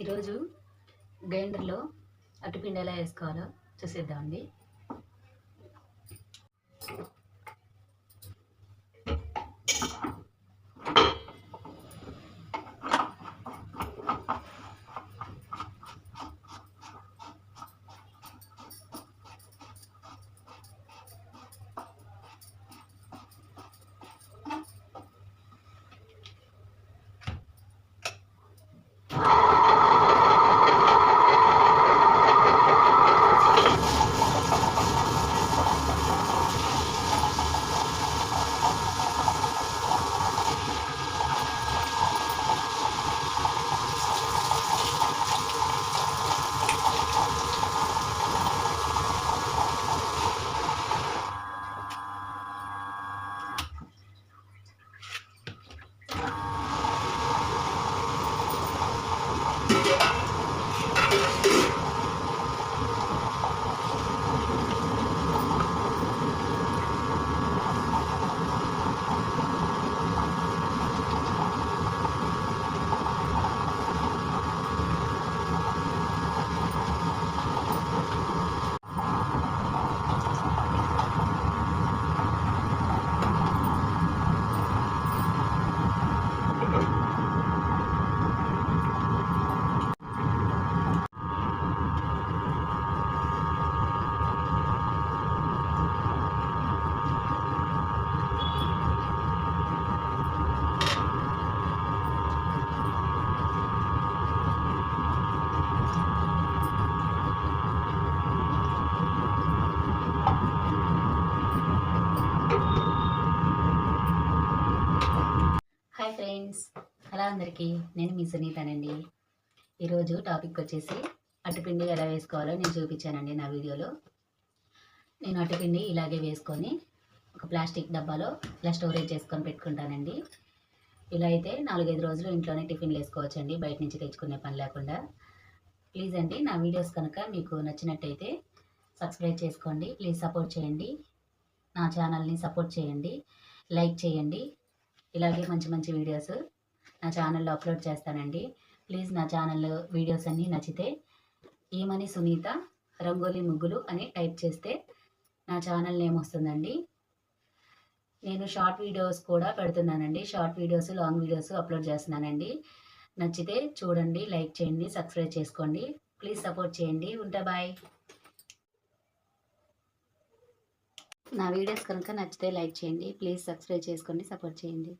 ఈరోజు గ్రైండర్లో అట్టుపిండి ఎలా వేసుకోవాలో చూసేద్దామండి. హాయ్ ఫ్రెండ్స్, హలో అందరికీ. నేను మీ సునీతానండి. ఈరోజు టాపిక్ వచ్చేసి అట్టుపిండి ఎలా వేసుకోవాలో నేను చూపించానండి నా వీడియోలో. నేను అట్టుపిండి ఇలాగే వేసుకొని ఒక ప్లాస్టిక్ డబ్బాలో ఇలా స్టోరేజ్ చేసుకొని పెట్టుకుంటానండి. ఇలా అయితే 4-5 రోజులు ఇంట్లోనే టిఫిన్లు వేసుకోవచ్చండి, బయట నుంచి తెచ్చుకునే పని లేకుండా. ప్లీజ్ అండి, నా వీడియోస్ కనుక మీకు నచ్చినట్టయితే సబ్స్క్రైబ్ చేసుకోండి. ప్లీజ్ సపోర్ట్ చేయండి, నా ఛానల్ని సపోర్ట్ చేయండి, లైక్ చేయండి. ఇలాగే మంచి మంచి వీడియోస్ నా ఛానల్లో అప్లోడ్ చేస్తానండి. ప్లీజ్ నా ఛానల్ వీడియోస్ అన్నీ నచ్చితే ఈమని సునీత రంగోలీ ముగ్గులు అని టైప్ చేస్తే నా ఛానల్ నేమ్ వస్తుందండి. నేను షార్ట్ వీడియోస్ కూడా పెడుతున్నానండి. Short videos, long videos upload చేస్తున్నానండి. నచ్చితే చూడండి, లైక్ చేయండి, సబ్స్క్రైబ్ చేసుకోండి. ప్లీజ్ సపోర్ట్ చేయండి. ఉంటా, బాయ్. నా వీడియోస్ కనుక నచ్చితే లైక్ చేయండి, ప్లీజ్ సబ్స్క్రైబ్ చేసుకోండి, సపోర్ట్ చేయండి.